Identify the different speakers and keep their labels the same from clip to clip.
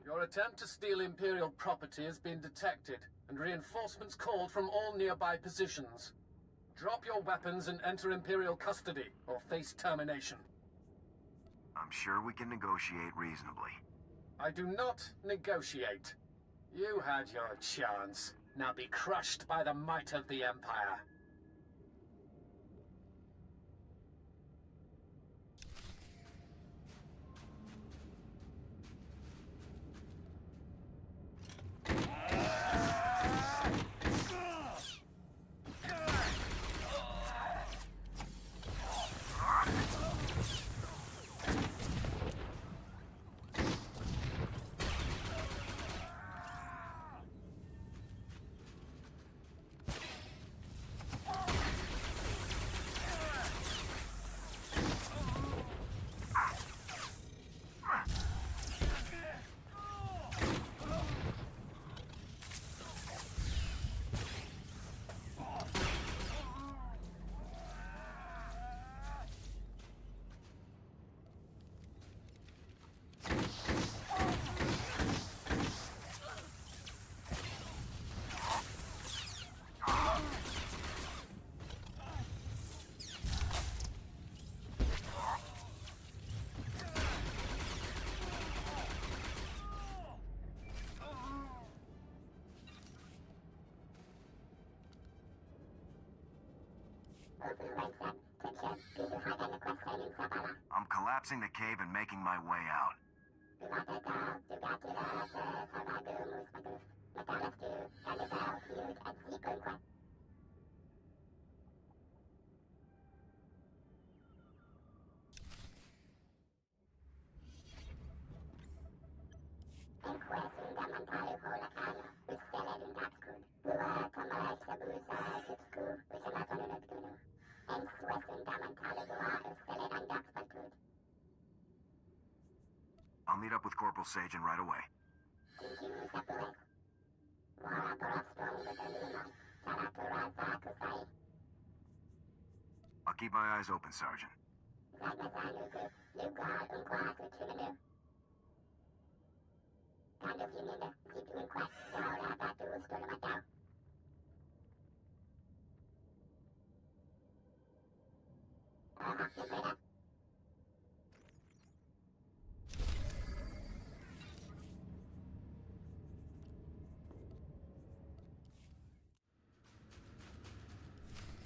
Speaker 1: Your attempt to steal Imperial property has been detected, and reinforcements called from all nearby positions. Drop your weapons and enter Imperial custody, or face termination.
Speaker 2: I'm sure we can negotiate reasonably.
Speaker 1: I do not negotiate. You had your chance. Now be crushed by the might of the Empire.
Speaker 2: I'm collapsing the cave and making my way out. I'll meet up with Corporal Sagen right away. I'll keep my eyes open, Sergeant.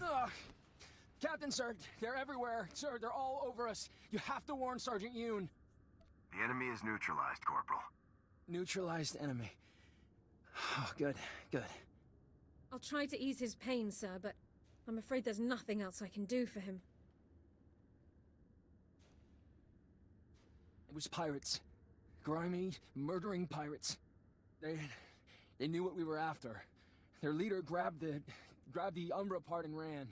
Speaker 3: Ugh. Captain, sir, they're everywhere. Sir, they're all over us. You have to warn Sergeant Yoon.
Speaker 2: The enemy is neutralized, Corporal.
Speaker 3: Neutralized enemy. Oh, good, good.
Speaker 4: I'll try to ease his pain, sir, but I'm afraid there's nothing else I can do for him.
Speaker 3: It was pirates. Grimy, murdering pirates. They knew what we were after. Their leader grabbed the Umbra part and ran.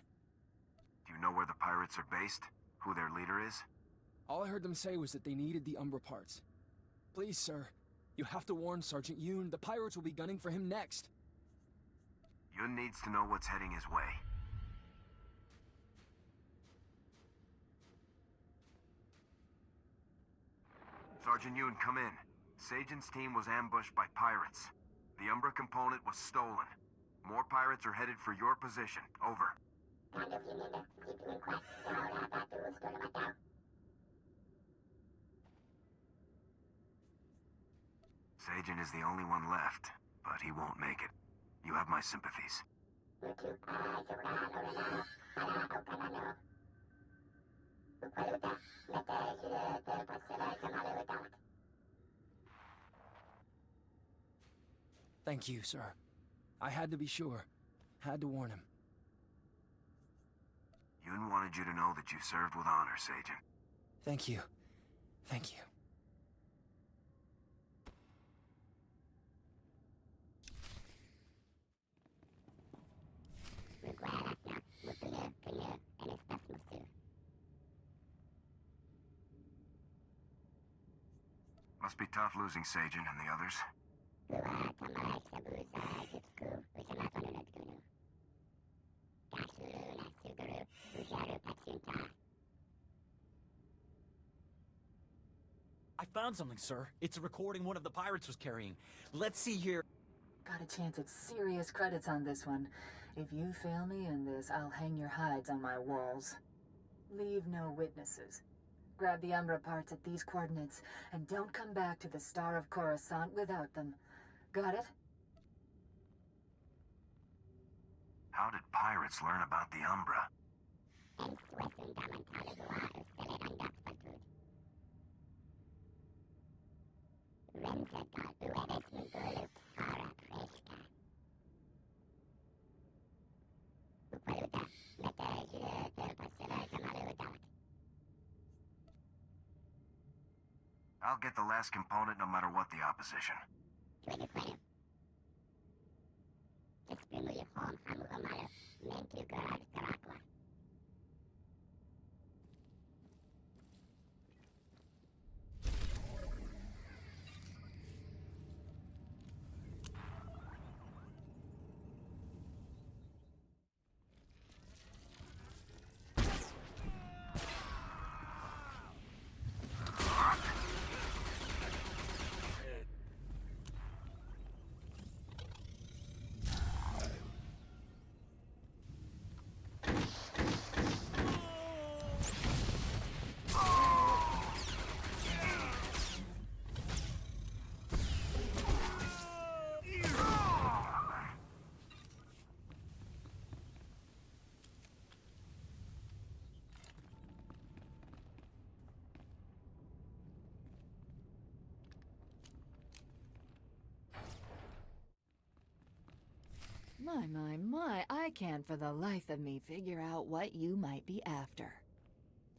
Speaker 2: Do you know where the pirates are based? Who their leader is?
Speaker 3: All I heard them say was that they needed the Umbra parts. Please, sir, you have to warn Sergeant Yoon. The pirates will be gunning for him next.
Speaker 2: Yoon needs to know what's heading his way. Sergeant Yoon, come in. Sagen's team was ambushed by pirates. The Umbra component was stolen. More pirates are headed for your position. Over. Sagen is the only one left, but he won't make it. You have my sympathies.
Speaker 3: Thank you, sir. I had to be sure. Had to warn him.
Speaker 2: Yoon wanted you to know that you served with honor, Sagen.
Speaker 3: Thank you. Thank you.
Speaker 2: Must be tough losing Sagen and the others.
Speaker 5: I found something, sir. It's a recording one of the pirates was carrying. Let's see here.
Speaker 6: Got a chance at serious credits on this one. If you fail me in this, I'll hang your hides on my walls. Leave no witnesses. Grab the Umbra parts at these coordinates, and don't come back to the Star of Coruscant without them. Got it?
Speaker 2: How did pirates learn about the Umbra? I'll get the last component no matter what the opposition.
Speaker 6: My, I can't for the life of me figure out what you might be after.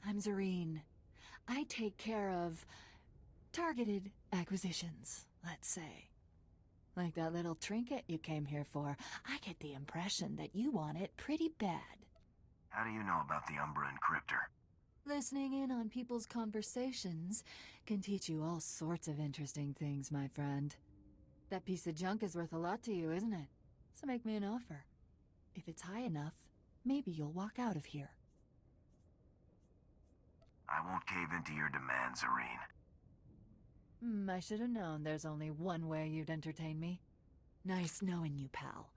Speaker 6: I'm Zareen. I take care of targeted acquisitions, let's say. Like that little trinket you came here for, I get the impression that you want it pretty bad.
Speaker 2: How do you know about the Umbra Encryptor?
Speaker 6: Listening in on people's conversations can teach you all sorts of interesting things, my friend. That piece of junk is worth a lot to you, isn't it? So make me an offer. If it's high enough, maybe you'll walk out of here.
Speaker 2: I won't cave into your demands, Zareen.
Speaker 6: I should have known there's only one way you'd entertain me. Nice knowing you, pal.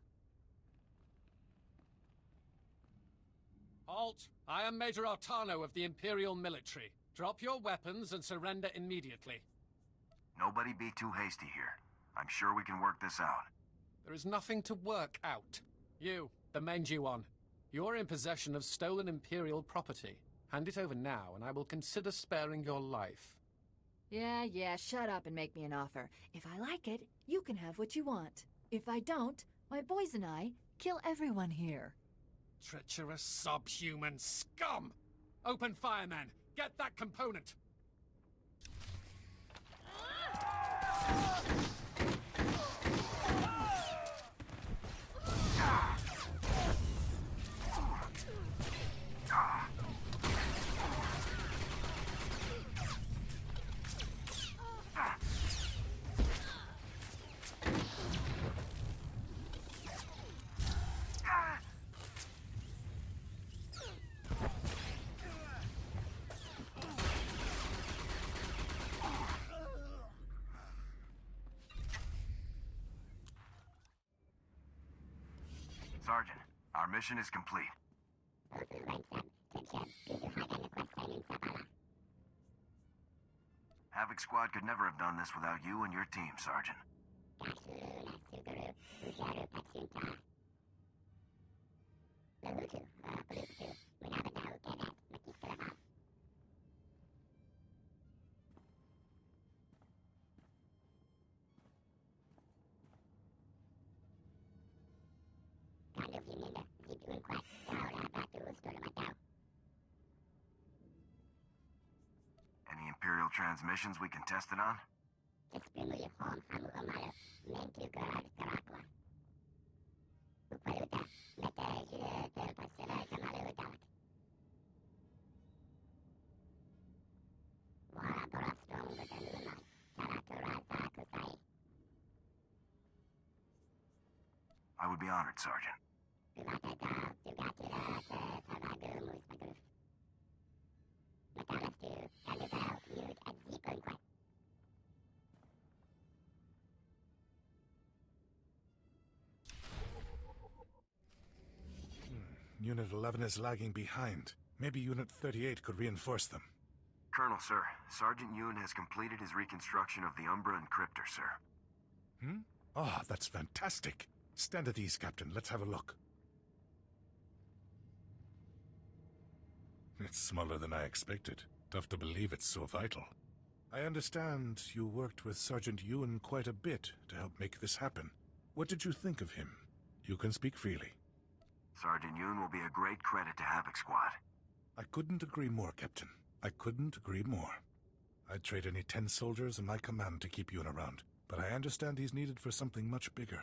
Speaker 1: Halt! I am Major Artano of the Imperial Military. Drop your weapons and surrender immediately.
Speaker 2: Nobody be too hasty here. I'm sure we can work this out.
Speaker 1: There is nothing to work out. You, the Menjuan, you're in possession of stolen Imperial property. Hand it over now, and I will consider sparing your life.
Speaker 6: Yeah, shut up and make me an offer. If I like it, you can have what you want. If I don't, my boys and I kill everyone here.
Speaker 1: Treacherous subhuman scum! Open fire, man! Get that component!
Speaker 2: Sergeant, our mission is complete. Havoc Squad could never have done this without you and your team, Sergeant. Any Imperial transmissions we can test it on? I would be honored, Sergeant.
Speaker 7: Unit 11 is lagging behind. Maybe Unit 38 could reinforce them.
Speaker 2: Colonel, sir. Sergeant Yoon has completed his reconstruction of the Umbra encryptor, sir.
Speaker 7: Oh, that's fantastic. Stand at ease, Captain. Let's have a look. It's smaller than I expected. Tough to believe it's so vital. I understand you worked with Sergeant Yoon quite a bit to help make this happen. What did you think of him? You can speak freely.
Speaker 2: Sergeant Yoon will be a great credit to Havoc Squad.
Speaker 7: I couldn't agree more, Captain. I couldn't agree more. I'd trade any 10 soldiers in my command to keep Yoon around, but I understand he's needed for something much bigger.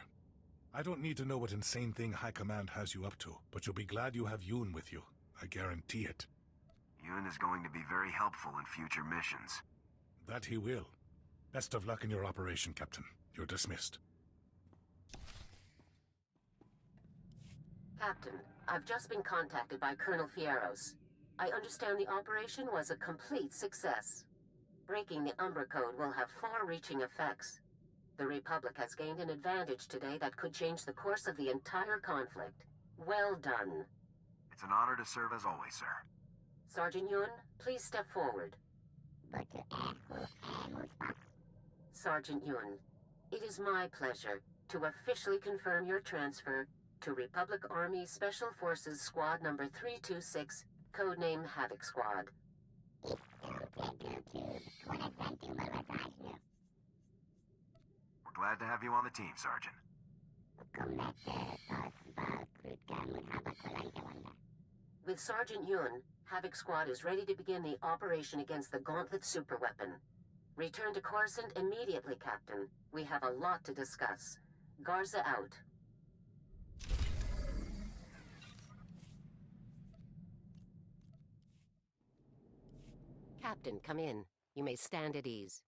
Speaker 7: I don't need to know what insane thing High Command has you up to, but you'll be glad you have Yoon with you. I guarantee it.
Speaker 2: Yoon is going to be very helpful in future missions.
Speaker 7: That he will. Best of luck in your operation, Captain. You're dismissed.
Speaker 8: Captain, I've just been contacted by Colonel Fierros. I understand the operation was a complete success. Breaking the Umbra Code will have far-reaching effects. The Republic has gained an advantage today that could change the course of the entire conflict. Well done.
Speaker 2: It's an honor to serve as always, sir.
Speaker 8: Sergeant Yoon, please step forward. Sergeant Yoon, it is my pleasure to officially confirm your transfer to Republic Army Special Forces Squad Number 326, codename Havoc Squad.
Speaker 2: We're glad to have you on the team, Sergeant.
Speaker 8: With Sergeant Yoon, Havoc Squad is ready to begin the operation against the Gauntlet superweapon. Return to Coruscant immediately, Captain. We have a lot to discuss. Garza out. Captain, come in. You may stand at ease.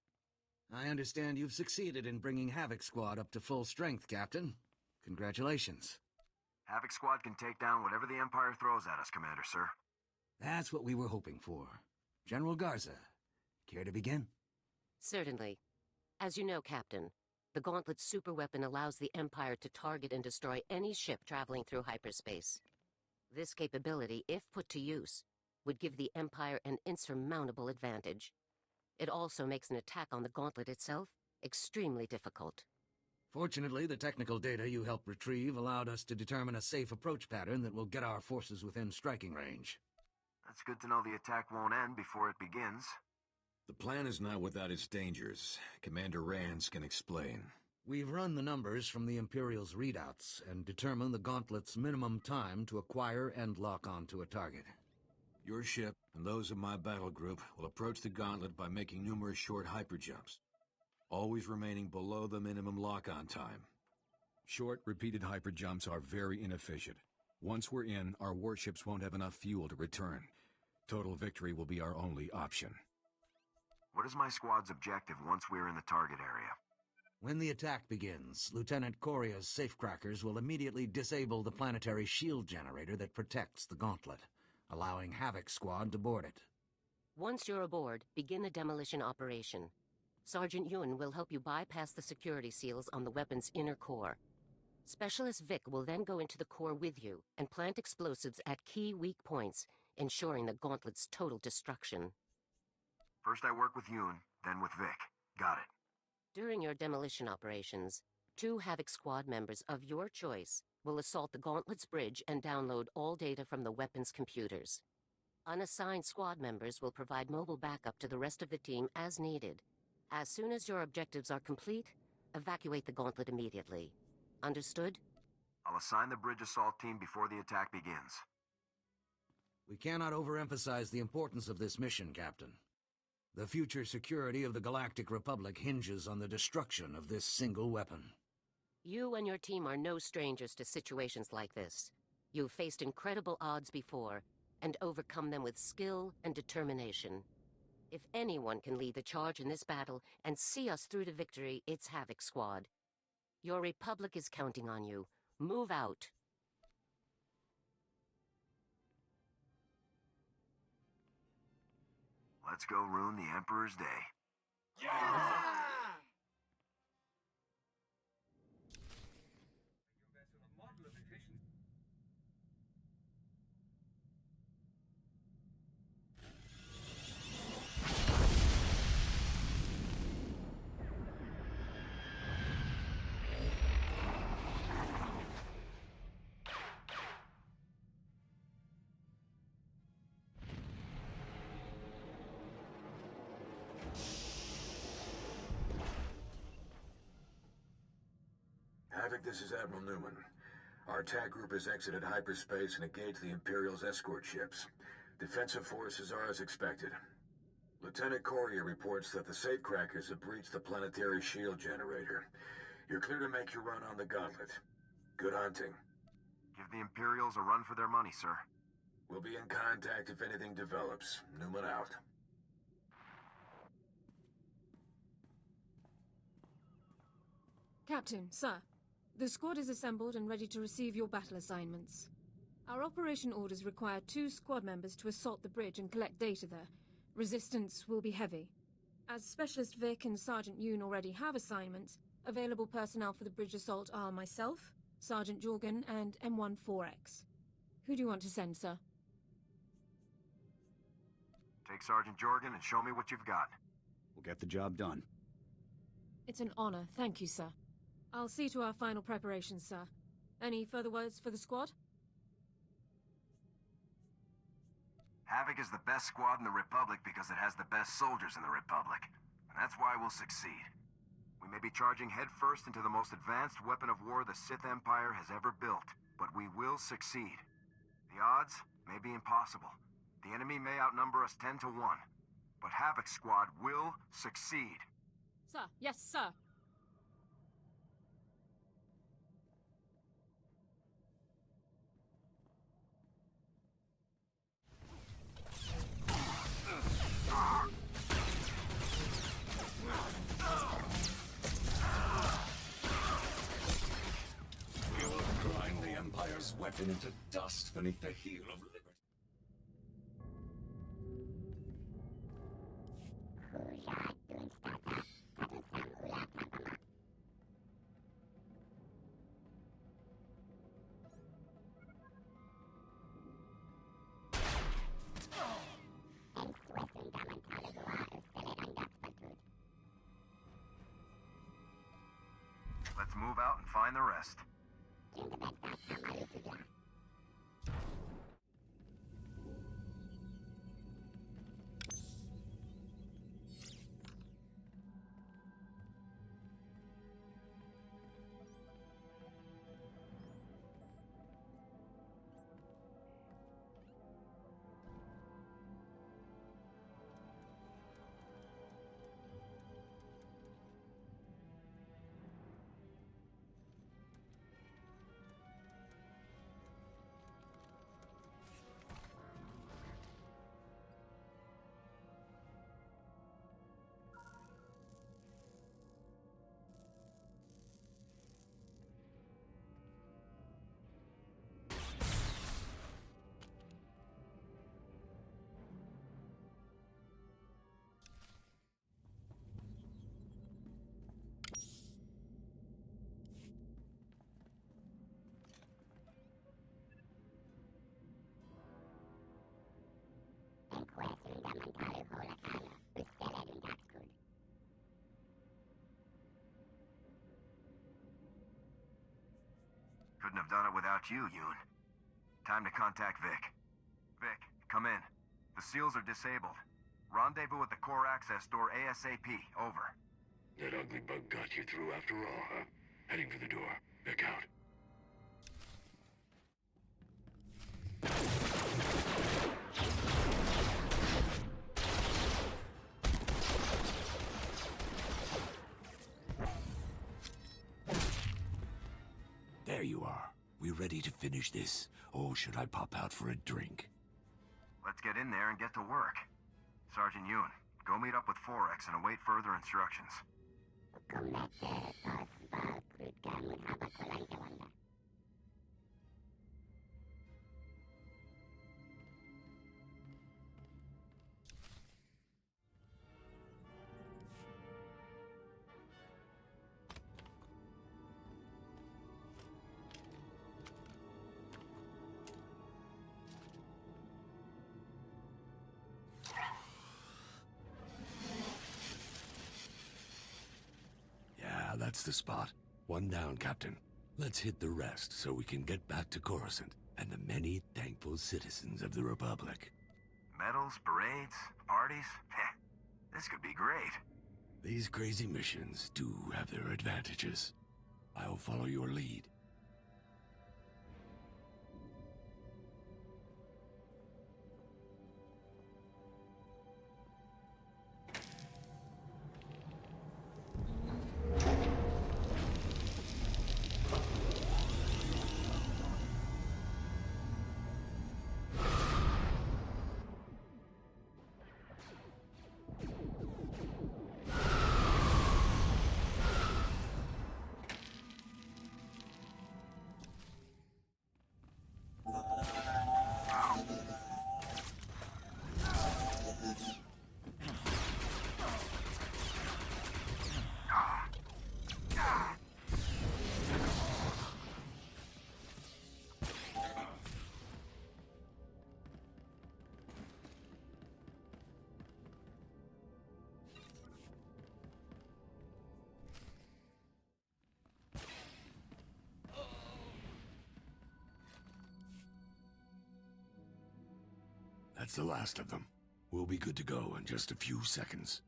Speaker 9: I understand you've succeeded in bringing Havoc Squad up to full strength, Captain. Congratulations.
Speaker 2: Havoc Squad can take down whatever the Empire throws at us, Commander, sir.
Speaker 9: That's what we were hoping for. General Garza, care to begin?
Speaker 8: Certainly. As you know, Captain, the Gauntlet superweapon allows the Empire to target and destroy any ship traveling through hyperspace. This capability, if put to use, would give the Empire an insurmountable advantage. It also makes an attack on the Gauntlet itself extremely difficult.
Speaker 9: Fortunately, the technical data you helped retrieve allowed us to determine a safe approach pattern that will get our forces within striking range.
Speaker 2: That's good to know the attack won't end before it begins.
Speaker 10: The plan is not without its dangers. Commander Rands can explain.
Speaker 9: We've run the numbers from the Imperial's readouts and determined the Gauntlet's minimum time to acquire and lock onto a target.
Speaker 10: Your ship and those of my battle group will approach the Gauntlet by making numerous short hyperjumps, always remaining below the minimum lock-on time.
Speaker 11: Short, repeated hyperjumps are very inefficient. Once we're in, our warships won't have enough fuel to return. Total victory will be our only option.
Speaker 2: What is my squad's objective once we're in the target area?
Speaker 9: When the attack begins, Lieutenant Coria's safecrackers will immediately disable the planetary shield generator that protects the Gauntlet, allowing Havoc Squad to board it.
Speaker 8: Once you're aboard, begin the demolition operation. Sergeant Yoon will help you bypass the security seals on the weapon's inner core. Specialist Vic will then go into the core with you and plant explosives at key weak points, ensuring the Gauntlet's total destruction.
Speaker 2: First I work with Yoon, then with Vic. Got it.
Speaker 8: During your demolition operations, 2 Havoc Squad members of your choice will assault the Gauntlet's bridge and download all data from the weapon's computers. Unassigned squad members will provide mobile backup to the rest of the team as needed. As soon as your objectives are complete, evacuate the Gauntlet immediately. Understood?
Speaker 2: I'll assign the bridge assault team before the attack begins.
Speaker 9: We cannot overemphasize the importance of this mission, Captain. The future security of the Galactic Republic hinges on the destruction of this single weapon.
Speaker 8: You and your team are no strangers to situations like this. You've faced incredible odds before, and overcome them with skill and determination. If anyone can lead the charge in this battle and see us through to victory, it's Havoc Squad. Your Republic is counting on you. Move out.
Speaker 2: Let's go ruin the Emperor's day.
Speaker 10: Havoc, this is Admiral Newman. Our attack group has exited hyperspace and engaged the Imperial's escort ships. Defensive forces are as expected. Lieutenant Courier reports that the safecrackers have breached the planetary shield generator. You're clear to make your run on the Gauntlet. Good hunting.
Speaker 2: Give the Imperials a run for their money, sir.
Speaker 10: We'll be in contact if anything develops. Newman out.
Speaker 4: Captain, sir. The squad is assembled and ready to receive your battle assignments. Our operation orders require 2 squad members to assault the bridge and collect data there. Resistance will be heavy. As Specialist Vic and Sergeant Yoon already have assignments, available personnel for the bridge assault are myself, Sergeant Jorgen, and M14X. Who do you want to send, sir?
Speaker 2: Take Sergeant Jorgen and show me what you've got.
Speaker 12: We'll get the job done.
Speaker 4: It's an honor, thank you, sir. I'll see to our final preparations, sir. Any further words for the squad?
Speaker 2: Havoc is the best squad in the Republic because it has the best soldiers in the Republic. And that's why we'll succeed. We may be charging headfirst into the most advanced weapon of war the Sith Empire has ever built, but we will succeed. The odds may be impossible. The enemy may outnumber us 10 to 1. But Havoc's squad will succeed.
Speaker 4: Sir, yes, sir.
Speaker 13: We will grind the Empire's weapon into dust beneath the heel of liberty.
Speaker 2: Let's move out and find the rest. Couldn't have done it without you, Yoon. Time to contact Vic. Vic, come in. The seals are disabled. Rendezvous at the core access door ASAP. Over.
Speaker 13: That ugly bug got you through after all, huh? Heading for the door. Vic out. There you are. We ready to finish this? Or should I pop out for a drink?
Speaker 2: Let's get in there and get to work. Sergeant Yoon, go meet up with 4X and await further instructions.
Speaker 13: Yeah, that's the spot. One down, Captain. Let's hit the rest so we can get back to Coruscant and the many thankful citizens of the Republic.
Speaker 2: Medals, parades, parties? Heh, this could be great.
Speaker 13: These crazy missions do have their advantages. I'll follow your lead. That's the last of them. We'll be good to go in just a few seconds.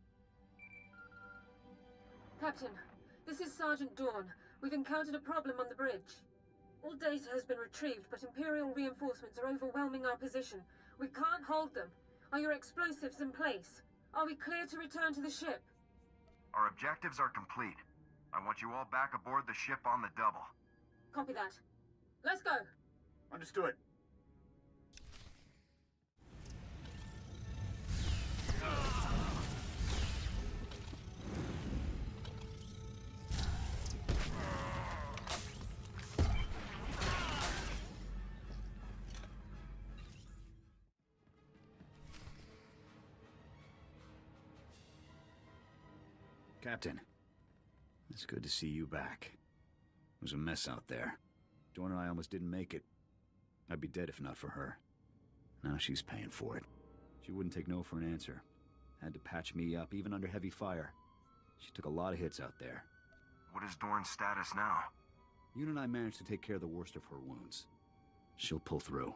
Speaker 4: Captain, this is Sergeant Dawn. We've encountered a problem on the bridge. All data has been retrieved, but Imperial reinforcements are overwhelming our position. We can't hold them. Are your explosives in place? Are we clear to return to the ship?
Speaker 2: Our objectives are complete. I want you all back aboard the ship on the double.
Speaker 4: Copy that. Let's go!
Speaker 12: Understood. Captain, it's good to see you back. It was a mess out there. Dawn and I almost didn't make it. I'd be dead if not for her. Now she's paying for it. She wouldn't take no for an answer. Had to patch me up, even under heavy fire. She took a lot of hits out there.
Speaker 2: What is Dorn's status now?
Speaker 12: You and I managed to take care of the worst of her wounds. She'll pull through.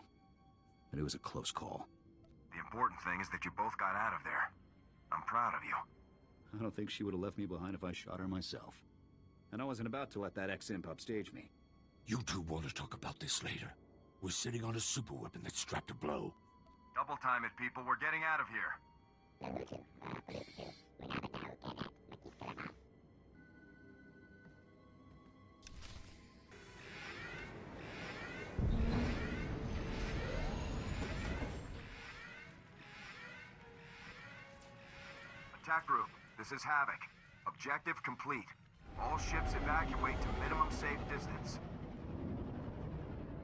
Speaker 12: But it was a close call.
Speaker 2: The important thing is that you both got out of there. I'm proud of you.
Speaker 12: I don't think she would have left me behind if I shot her myself. And I wasn't about to let that ex-imp upstage me.
Speaker 13: You two want to talk about this later. We're sitting on a superweapon that's strapped to blow.
Speaker 2: Double time it, people. We're getting out of here. Attack group, this is Havoc. Objective complete. All ships evacuate to minimum safe distance.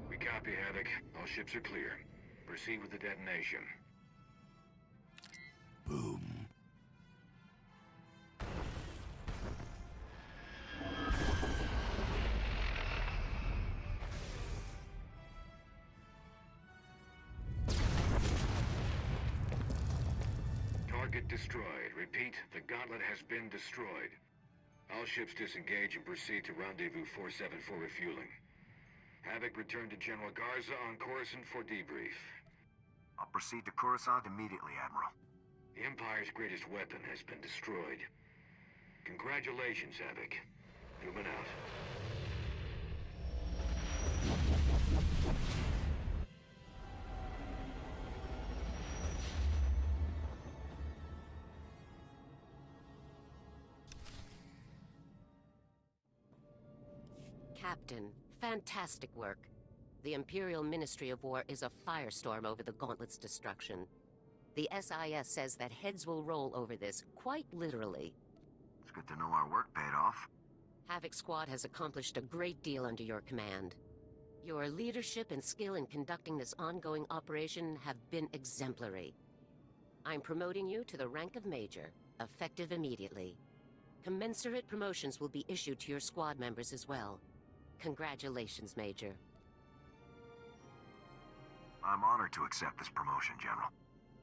Speaker 10: We copy, Havoc. All ships are clear. Proceed with the detonation.
Speaker 13: Boom.
Speaker 10: Target destroyed. Repeat, the gauntlet has been destroyed. All ships disengage and proceed to Rendezvous 47 for refueling. Havoc, return to General Garza on Coruscant for debrief.
Speaker 2: I'll proceed to Coruscant immediately, Admiral.
Speaker 10: The Empire's greatest weapon has been destroyed. Congratulations, Havoc. Newman out.
Speaker 8: Captain, fantastic work. The Imperial Ministry of War is a firestorm over the Gauntlet's destruction. The SIS says that heads will roll over this, quite literally.
Speaker 2: It's good to know our work paid off.
Speaker 8: Havoc Squad has accomplished a great deal under your command. Your leadership and skill in conducting this ongoing operation have been exemplary. I'm promoting you to the rank of Major, effective immediately. Commensurate promotions will be issued to your squad members as well. Congratulations, Major.
Speaker 2: I'm honored to accept this promotion, General.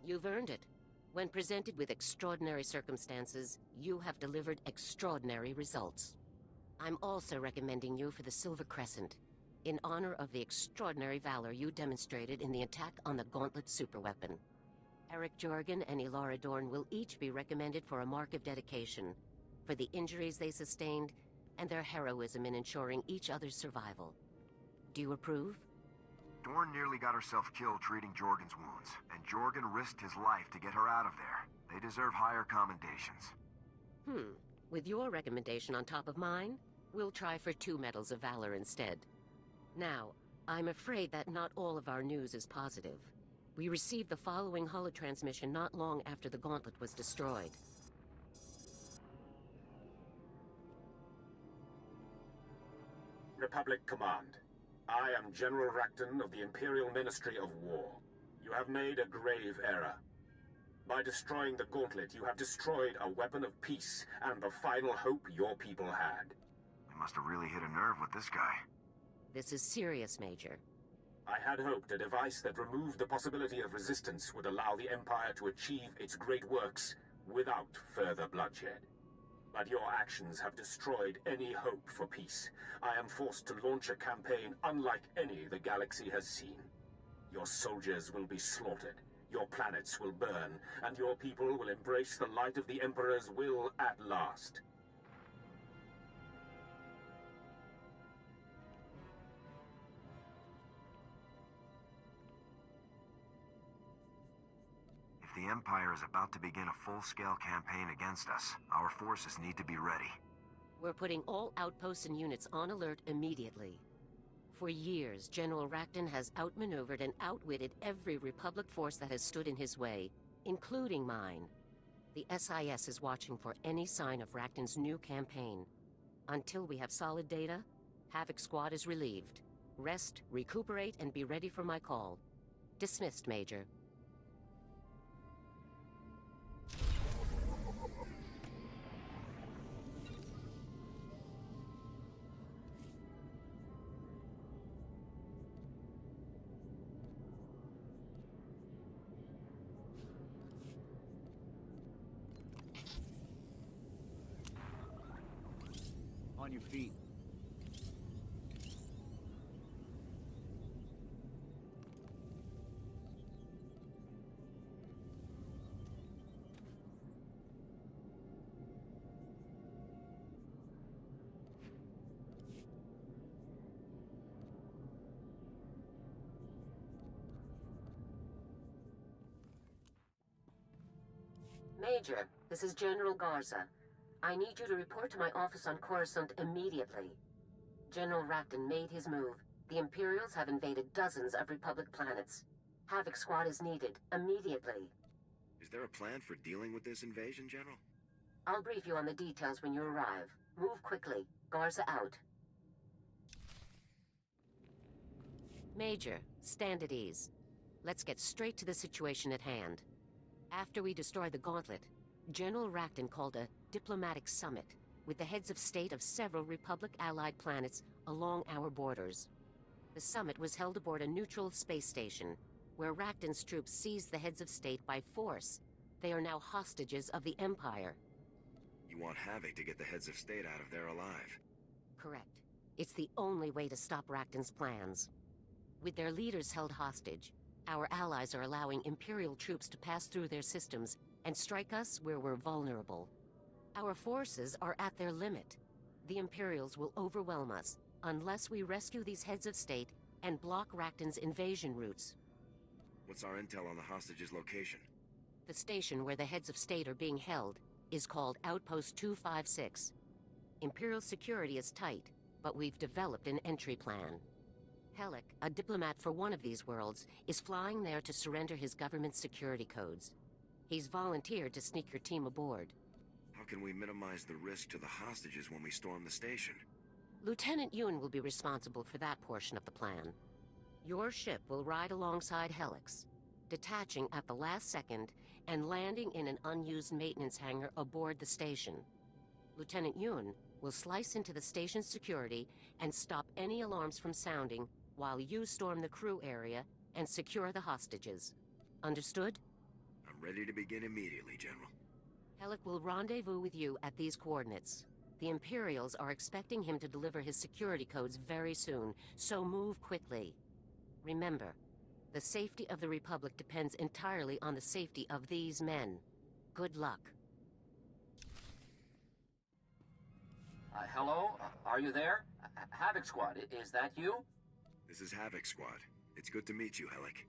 Speaker 8: You've earned it. When presented with extraordinary circumstances, you have delivered extraordinary results. I'm also recommending you for the Silver Crescent, in honor of the extraordinary valor you demonstrated in the attack on the Gauntlet superweapon. Eric Jorgen and Elara Dorn will each be recommended for a mark of dedication, for the injuries they sustained and their heroism in ensuring each other's survival. Do you approve?
Speaker 2: Dorn nearly got herself killed treating Jorgen's wounds, and Jorgen risked his life to get her out of there. They deserve higher commendations.
Speaker 8: With your recommendation on top of mine, we'll try for 2 Medals of Valor instead. Now, I'm afraid that not all of our news is positive. We received the following holotransmission not long after the gauntlet was destroyed.
Speaker 14: Republic Command. I am General Rakton of the Imperial Ministry of War. You have made a grave error. By destroying the gauntlet, you have destroyed a weapon of peace and the final hope your people had.
Speaker 2: We must have really hit a nerve with this guy.
Speaker 8: This is serious, Major.
Speaker 14: I had hoped a device that removed the possibility of resistance would allow the Empire to achieve its great works without further bloodshed. But your actions have destroyed any hope for peace. I am forced to launch a campaign unlike any the galaxy has seen. Your soldiers will be slaughtered, your planets will burn, and your people will embrace the light of the Emperor's will at last.
Speaker 2: If the Empire is about to begin a full-scale campaign against us, our forces need to be ready.
Speaker 8: We're putting all outposts and units on alert immediately. For years, General Rakton has outmaneuvered and outwitted every Republic force that has stood in his way, including mine. The SIS is watching for any sign of Rakton's new campaign. Until we have solid data, Havoc Squad is relieved. Rest, recuperate, and be ready for my call. Dismissed, Major.
Speaker 12: On your feet.
Speaker 8: Major, this is General Garza. I need you to report to my office on Coruscant immediately. General Rakton made his move. The Imperials have invaded dozens of Republic planets. Havoc Squad is needed, immediately.
Speaker 2: Is there a plan for dealing with this invasion, General?
Speaker 8: I'll brief you on the details when you arrive. Move quickly. Garza out. Major, stand at ease. Let's get straight to the situation at hand. After we destroy the gauntlet, General Rakton called a diplomatic summit with the heads of state of several Republic-allied planets along our borders. The summit was held aboard a neutral space station, where Rakton's troops seized the heads of state by force. They are now hostages of the Empire.
Speaker 2: You want Havoc to get the heads of state out of there alive?
Speaker 8: Correct. It's the only way to stop Rakton's plans. With their leaders held hostage, our allies are allowing Imperial troops to pass through their systems and strike us where we're vulnerable. Our forces are at their limit. The Imperials will overwhelm us unless we rescue these heads of state and block Rakton's invasion routes.
Speaker 2: What's our intel on the hostages' location?
Speaker 8: The station where the heads of state are being held is called Outpost 256. Imperial security is tight, but we've developed an entry plan. Hellick, a diplomat for one of these worlds, is flying there to surrender his government's security codes. He's volunteered to sneak your team aboard.
Speaker 2: How can we minimize the risk to the hostages when we storm the station?
Speaker 8: Lieutenant Ewan will be responsible for that portion of the plan. Your ship will ride alongside Hellick's, detaching at the last second and landing in an unused maintenance hangar aboard the station. Lieutenant Ewan will slice into the station's security and stop any alarms from sounding while you storm the crew area and secure the hostages. Understood?
Speaker 2: I'm ready to begin immediately, General.
Speaker 8: Hellick will rendezvous with you at these coordinates. The Imperials are expecting him to deliver his security codes very soon, so move quickly. Remember, the safety of the Republic depends entirely on the safety of these men. Good luck.
Speaker 15: Hello? Are you there? Havoc Squad, is that you?
Speaker 2: This is Havoc Squad. It's good to meet you, Helic.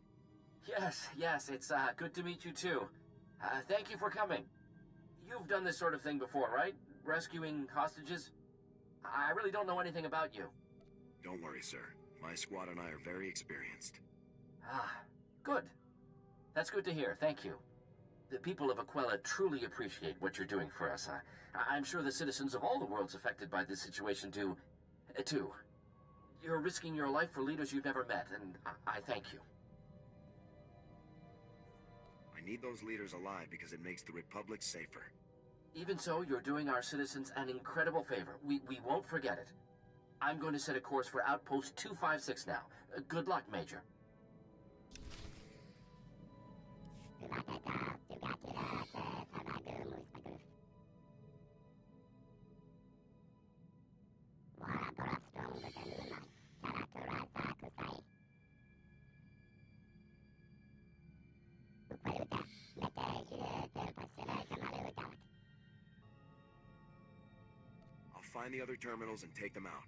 Speaker 15: Yes, it's good to meet you too. Thank you for coming. You've done this sort of thing before, right? Rescuing hostages? I really don't know anything about you.
Speaker 2: Don't worry, sir. My squad and I are very experienced.
Speaker 15: Good. That's good to hear, thank you. The people of Aquila truly appreciate what you're doing for us. I'm sure the citizens of all the worlds affected by this situation do, too. You're risking your life for leaders you've never met, and I thank you.
Speaker 2: I need those leaders alive because it makes the Republic safer.
Speaker 15: Even so, you're doing our citizens an incredible favor. We won't forget it. I'm going to set a course for Outpost 256 now. Good luck, Major.
Speaker 2: I'll find the other terminals and take them out.